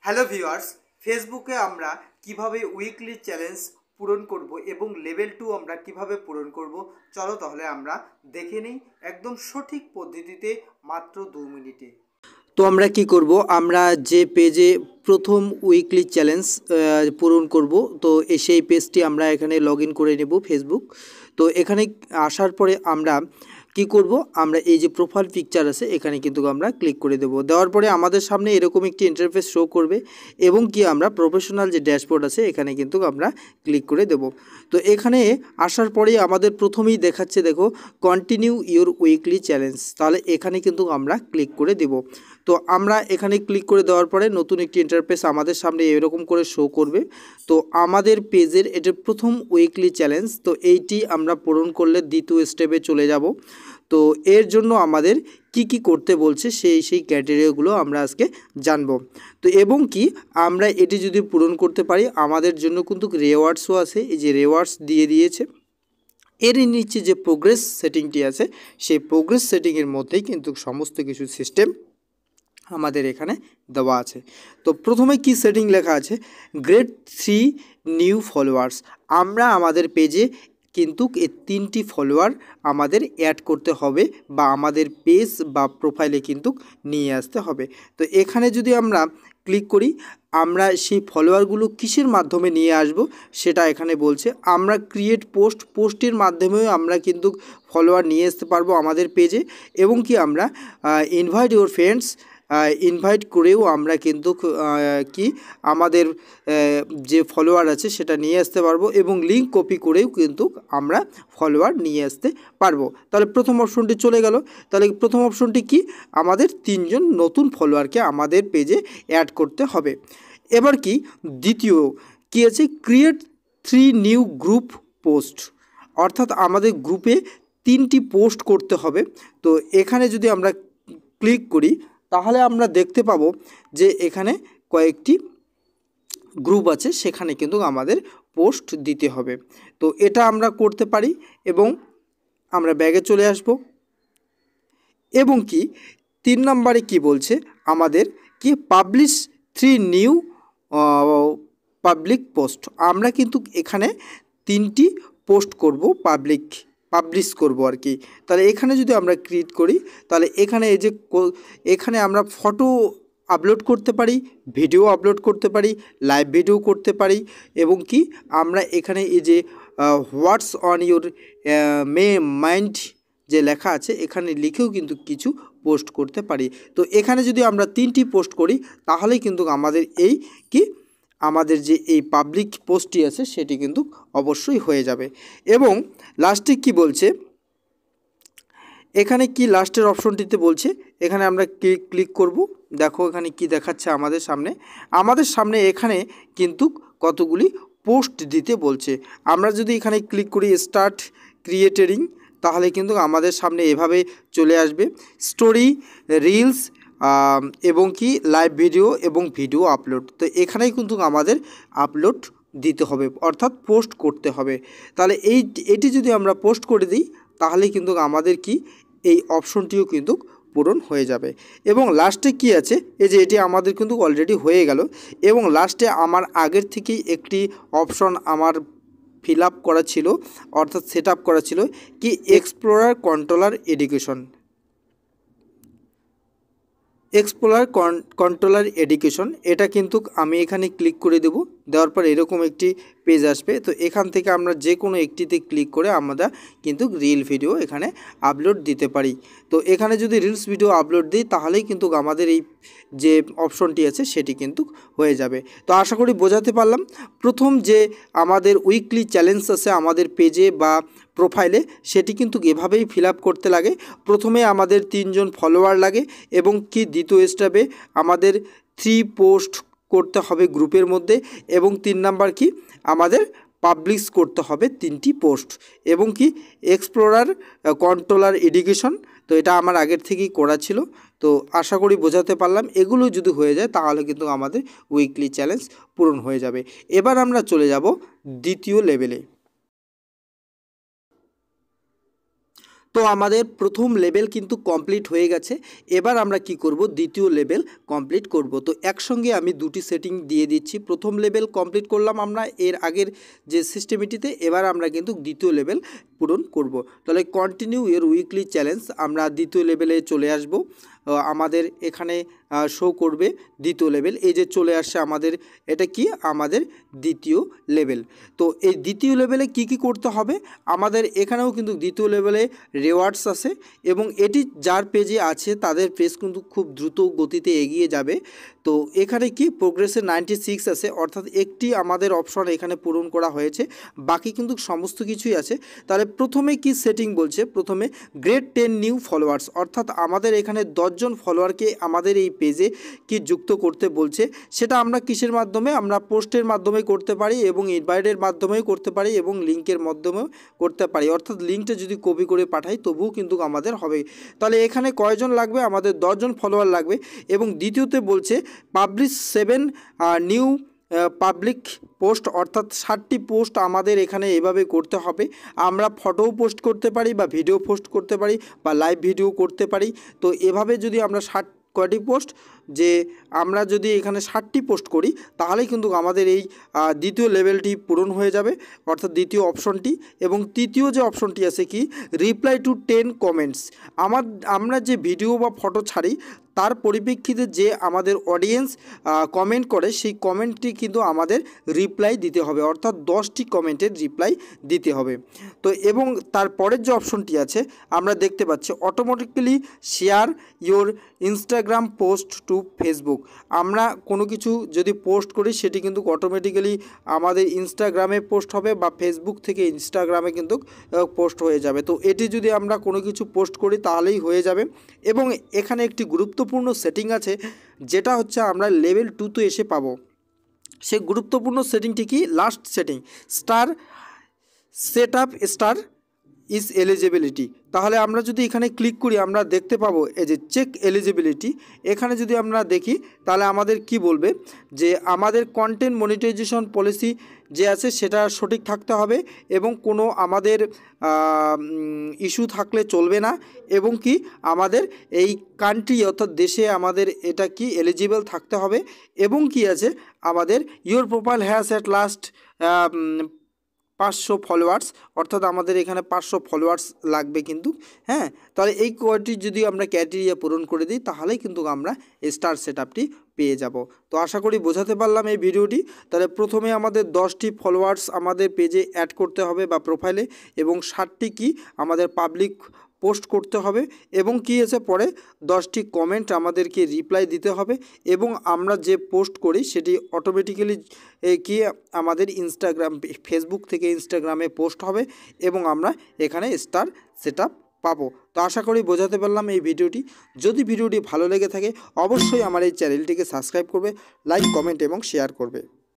Hello viewers, ফেসবুকে আমরা কিভাবে উইকলি চ্যালেঞ্জ পূরণ করব এবং লেভেল 2 আমরা কিভাবে পূরণ করব, চলো তাহলে আমরা দেখে নিই একদম সঠিক পদ্ধতিতে মাত্র 2 মিনিটে। তো আমরা কি করব, আমরা যে পেজে প্রথম উইকলি চ্যালেঞ্জ পূরণ করব, তো সেই পেজটি আমরা এখানে লগ ইন করে নেব ফেসবুক। তো এখানে আসার পরে আমরা কি করব, আমরা এই যে প্রোফাইল পিকচার আছে এখানে কিন্তু আমরা ক্লিক করে দেব। দেওয়ার পরে আমাদের সামনে এরকম একটি ইন্টারফেস শো করবে এবং কি আমরা প্রফেশনাল যে ড্যাশবোর্ড আছে এখানে কিন্তু আমরা ক্লিক করে দেব। তো এখানে আসার পরেই আমাদের প্রথমেই দেখাচ্ছে, দেখো কন্টিনিউ ইউর উইকলি চ্যালেঞ্জ, তাহলে এখানে কিন্তু আমরা ক্লিক করে দেব। তো আমরা এখানে ক্লিক করে দেওয়ার পরে নতুন একটি ইন্টারফেস আমাদের সামনে এরকম করে শো করবে। তো আমাদের পেজের এটা প্রথম উইকলি চ্যালেঞ্জ, তো এইটি আমরা পূরণ করলে দ্বিতীয় স্টেপে চলে যাব। তো এর জন্য আমাদের কি করতে বলছে সেই ক্রাইটেরিয়াগুলো আমরা আজকে জানব। তো এবং কি আমরা এটি যদি পূরণ করতে পারি আমাদের জন্য কিন্তু রেওয়ার্ডসও আছে, এই যে রেওয়ার্ডস দিয়ে দিয়েছে। এর নিচে যে প্রোগ্রেস সেটিংটি আছে সেই প্রোগ্রেস সেটিংয়ের মধ্যেই কিন্তু সমস্ত কিছু সিস্টেম আমাদের এখানে দেওয়া আছে। তো প্রথমে কি সেটিং লেখা আছে, গ্রেড 3 নিউ ফলোয়ার্স। আমরা আমাদের পেজে কিন্তু এই 3টি ফলোয়ার আমাদের অ্যাড করতে হবে বা আমাদের পেজ বা প্রোফাইলে কিন্তু নিয়ে আসতে হবে। তো এখানে যদি আমরা ক্লিক করি, আমরা সেই ফলোয়ারগুলো কিসের মাধ্যমে নিয়ে আসব সেটা এখানে বলছে। আমরা ক্রিয়েট পোস্টের মাধ্যমেও আমরা কিন্তু ফলোয়ার নিয়ে আসতে পারবো আমাদের পেজে, এবং কি আমরা ইনভাইট ইউর ফ্রেন্ডস ইনভাইট করেও আমরা কিন্তু কি আমাদের যে ফলোয়ার আছে সেটা নিয়ে আসতে পারবো, এবং লিঙ্ক কপি করেও কিন্তু আমরা ফলোয়ার নিয়ে আসতে পারবো। তাহলে প্রথম অপশনটি চলে গেল। তাহলে প্রথম অপশনটি কি, আমাদের 3 জন নতুন ফলোয়ারকে আমাদের পেজে অ্যাড করতে হবে। এবার কি দ্বিতীয় কি আছে, ক্রিয়েট 3 নিউ গ্রুপ পোস্ট, অর্থাৎ আমাদের গ্রুপে 3টি পোস্ট করতে হবে। তো এখানে যদি আমরা ক্লিক করি তাহলে আমরা দেখতে পাবো যে এখানে কয়েকটি গ্রুপ আছে, সেখানে কিন্তু আমাদের পোস্ট দিতে হবে। তো এটা আমরা করতে পারি এবং আমরা ব্যাগে চলে আসব। এবং কি 3 নম্বরে কি বলছে, আমাদের কি পাবলিশ 3 নিউ পাবলিক পোস্ট। আমরা কিন্তু এখানে 3টি পোস্ট করব, পাবলিশ করব আর কি। তাহলে এখানে যদি আমরা ক্রিয়েট করি তাহলে এখানে এই যে এখানে আমরা ফটো আপলোড করতে পারি, ভিডিও আপলোড করতে পারি, লাইভ ভিডিও করতে পারি, এবং কি আমরা এখানে এই যে হোয়াটস অন ইউর মাইন্ড যে লেখা আছে এখানে লিখেও কিন্তু কিছু পোস্ট করতে পারি। তো এখানে যদি আমরা 3টি পোস্ট করি তাহলে কিন্তু আমাদের এই কি আমাদের যে এই পাবলিক পোস্টটি আছে সেটি কিন্তু অবশ্যই হয়ে যাবে। এবং লাস্টে কি বলছে, এখানে কি লাস্টের অপশনটিতে বলছে, এখানে আমরা ক্লিক করব। দেখো এখানে কি দেখাচ্ছে আমাদের সামনে এখানে কিন্তু কতগুলি পোস্ট দিতে বলছে। আমরা যদি এখানে ক্লিক করি স্টার্ট ক্রিয়েটিং, তাহলে কিন্তু আমাদের সামনে এভাবে চলে আসবে স্টোরি, রিলস এবং কি লাইভ ভিডিও এবং ভিডিও আপলোড। তো এখানেই কিন্তু আমাদের আপলোড দিতে হবে, অর্থাৎ পোস্ট করতে হবে। তাহলে এটি যদি আমরা পোস্ট করে দিই তাহলে কিন্তু আমাদের কি এই অপশনটিও কিন্তু পূরণ হয়ে যাবে। এবং লাস্টে কি আছে, এই যে এটি আমাদের কিন্তু অলরেডি হয়ে গেল। এবং লাস্টে আমার আগের থেকেই একটি অপশন আমার ফিল আপ করা ছিল, অর্থাৎ সেট আপ করা ছিল কি এক্সপ্লোরার কন্ট্রোলার এডুকেশন। এটা কিন্তু আমি এখানে ক্লিক করে দেব। দেওয়ার পর এরকম একটি পেজ আসবে। তো এখান থেকে আমরা যে কোনো একটিতে ক্লিক করে আমরা কিন্তু রিল ভিডিও এখানে আপলোড দিতে পারি। তো এখানে যদি রিলস ভিডিও আপলোড দিই তাহলেই কিন্তু আমাদের এই যে অপশনটি আছে সেটি কিন্তু হয়ে যাবে। তো আশা করি বোঝাতে পারলাম। প্রথম যে আমাদের উইকলি চ্যালেঞ্জ আছে আমাদের পেজে বা প্রোফাইলে, সেটি কিন্তু এভাবেই ফিল আপ করতে লাগে। প্রথমে আমাদের 3 জন ফলোয়ার লাগে, এবং কি দ্বিতীয় স্টেপে আমাদের 3 পোস্ট করতে হবে গ্রুপের মধ্যে, এবং 3 নাম্বার কি আমাদের পাবলিশ করতে হবে 3টি পোস্ট, এবং কি এক্সপ্লোরার কন্ট্রোলার এডুকেশন। তো এটা আমার আগের থেকেই করা ছিল। তো আশা করি বোঝাতে পারলাম। এগুলো যদি হয়ে যায় তাহলে কিন্তু আমাদের উইকলি চ্যালেঞ্জ পূরণ হয়ে যাবে। এবার আমরা চলে যাব দ্বিতীয় লেভেলে। তো আমাদের প্রথম লেভেল কিন্তু কমপ্লিট হয়ে গেছে। এবার আমরা কি করব, দ্বিতীয় লেভেল কমপ্লিট করব। তো একসঙ্গে আমি দুটি সেটিং দিয়ে দিচ্ছি। প্রথম লেভেল কমপ্লিট করলাম আমরা এর আগের যে সিস্টেমটিতে, এবার আমরা কিন্তু দ্বিতীয় লেভেল পূরণ করব। তাহলে কন্টিনিউ এর উইকলি চ্যালেঞ্জ, আমরা দ্বিতীয় লেভেলে চলে আসব। আমাদের এখানে শো করবে দ্বিতীয় লেভেল, এই যে চলে আসছে আমাদের, এটা কি আমাদের দ্বিতীয় লেভেল। তো এই দ্বিতীয় লেভেলে কি কি করতে হবে, আমাদের এখানেও কিন্তু দ্বিতীয় লেভেলে রিওয়ার্ডস আছে এবং এটি যার পেজে আছে তাদের পেজ কিন্তু খুব দ্রুত গতিতে এগিয়ে যাবে। তো এখানে কি প্রোগ্রেসে 96 আছে, অর্থাৎ একটি আমাদের অপশন এখানে পূরণ করা হয়েছে, বাকি কিন্তু সমস্ত কিছুই আছে। তাহলে প্রথমে কি সেটিং বলছে, প্রথমে গ্রেড 10 নিউ ফলোয়ার্স, অর্থাৎ আমাদের এখানে 10 জন ফলোয়ারকে আমাদের এই পেজে কি যুক্ত করতে বলছে। সেটা আমরা কিসের মাধ্যমে, আমরা পোস্টের মাধ্যমে করতে পারি এবং ইনভাইটের মাধ্যমেও করতে পারি এবং লিঙ্কের মাধ্যমেও করতে পারি, অর্থাৎ লিঙ্কটা যদি কপি করে পাঠাই তবুও কিন্তু আমাদের হবে। তাহলে এখানে কয়জন লাগবে, আমাদের 10 জন ফলোয়ার লাগবে। এবং দ্বিতীয়তে বলছে পাবলিশ 7 নিউ পাবলিক পোস্ট, অর্থাৎ 60টি পোস্ট আমাদের এখানে এভাবে করতে হবে। আমরা ফটোও পোস্ট করতে পারি বা ভিডিও পোস্ট করতে পারি বা লাইভ ভিডিও করতে পারি। তো এভাবে যদি আমরা কয়টি পোস্ট, যে আমরা যদি এখানে 60টি পোস্ট করি তাহলেই কিন্তু আমাদের এই দ্বিতীয় লেভেলটি পূরণ হয়ে যাবে, অর্থাৎ দ্বিতীয় অপশনটি। এবং তৃতীয় যে অপশনটি আছে কি, রিপ্লাই টু 10 কমেন্টস, আমরা যে ভিডিও বা ফটো ছাড়ি তার পরিপ্রেক্ষিতে যে আমাদের অডিয়েন্স কমেন্ট করে সেই কমেন্টটি কিন্তু আমাদের রিপ্লাই দিতে হবে, অর্থাৎ 10টি কমেন্টের রিপ্লাই দিতে হবে। তো এবং তারপরের যে অপশনটি আছে আমরা দেখতে পাচ্ছি automatically share your Instagram post to Facebook, আমরা কোনো কিছু যদি পোস্ট করি সেটি কিন্তু অটোমেটিক্যালি আমাদের ইনস্টাগ্রামে পোস্ট হবে বা ফেসবুক থেকে ইনস্টাগ্রামে কিন্তু পোস্ট হয়ে যাবে। তো এটি যদি আমরা কোনো কিছু পোস্ট করি তাহলেই হয়ে যাবে। এবং এখানে একটি গুরুত্বপূর্ণ সেটিং আছে, যেটা হচ্ছে আমরা লেভেল 2তে এসে পাবো। সেই গুরুত্বপূর্ণ সেটিংটি কি, last setting, star set up star is eligibility. তাহলে আমরা যদি এখানে ক্লিক করি আমরা দেখতে পাবো এই যে চেক এলিজিবিলিটি। এখানে যদি আমরা দেখি তাহলে আমাদের কি বলবে, যে আমাদের কন্টেন্ট মনিটাইজেশন পলিসি যে আছে সেটা সঠিক থাকতে হবে এবং কোনো আমাদের ইস্যু থাকলে চলবে না, এবং কি আমাদের এই কান্ট্রি অর্থাৎ দেশে আমাদের এটা কি এলিজিবল থাকতে হবে, এবং কি আছে আমাদের your profile has at last 500 followers, অর্থাৎ আমাদের এখানে 500 ফলোয়ার্স লাগবে কিন্তু। হ্যাঁ, তাহলে এই কয়টি যদি আমরা ক্রাইটেরিয়া পূরণ করে দিই তাহলেই কিন্তু আমরা স্টার সেটআপটি পেয়ে যাব। তো আশা করি বোঝাতে পারলাম এই ভিডিওটি। তাহলে প্রথমে আমাদের 10টি ফলোয়ার্স আমাদের পেজে অ্যাড করতে হবে বা প্রোফাইলে, এবং 60টি কি আমাদের পাবলিক পোস্ট করতে হবে, এবং কি আছে পরে 10টি কমেন্ট আমাদেরকে রিপ্লাই দিতে হবে, এবং আমরা যে পোস্ট করি সেটি অটোমেটিক্যালি কি আমাদের ইনস্টাগ্রাম ফেসবুক থেকে ইনস্টাগ্রামে পোস্ট হবে এবং আমরা এখানে স্টার সেটআপ পাবো। তো আশা করি বোঝাতে পারলাম এই ভিডিওটি। যদি ভিডিওটি ভালো লেগে থাকে অবশ্যই আমার এই চ্যানেলটিকে সাবস্ক্রাইব করবে, লাইক কমেন্ট এবং শেয়ার করবে।